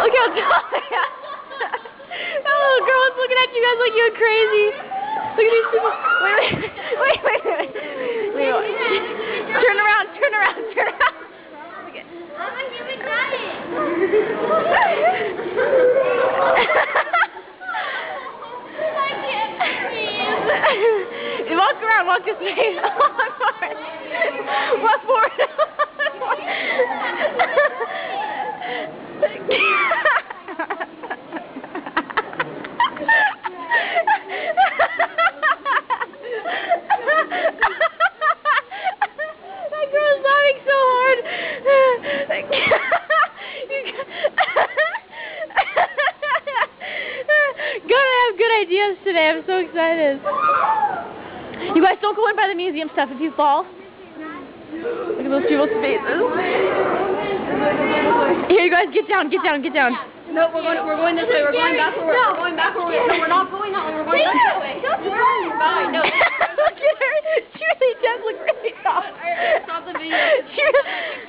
Look how tall they are. That little girl's looking at you guys like you're crazy. Look at these people. Wait. Turn around. Look at. I'm a human giant. Walk this way. Walk forward. That girl's laughing so hard. Gotta have good ideas today. I'm so excited. You guys don't go in by the museum stuff if you fall. Look at those people's faces. Here, you guys, get down. No, we're going this way. We're going back where we're going back where we're. No, we're not going that way. We're going that way. Fine. No. Look at her. She really does look really tall. Stop the video. She really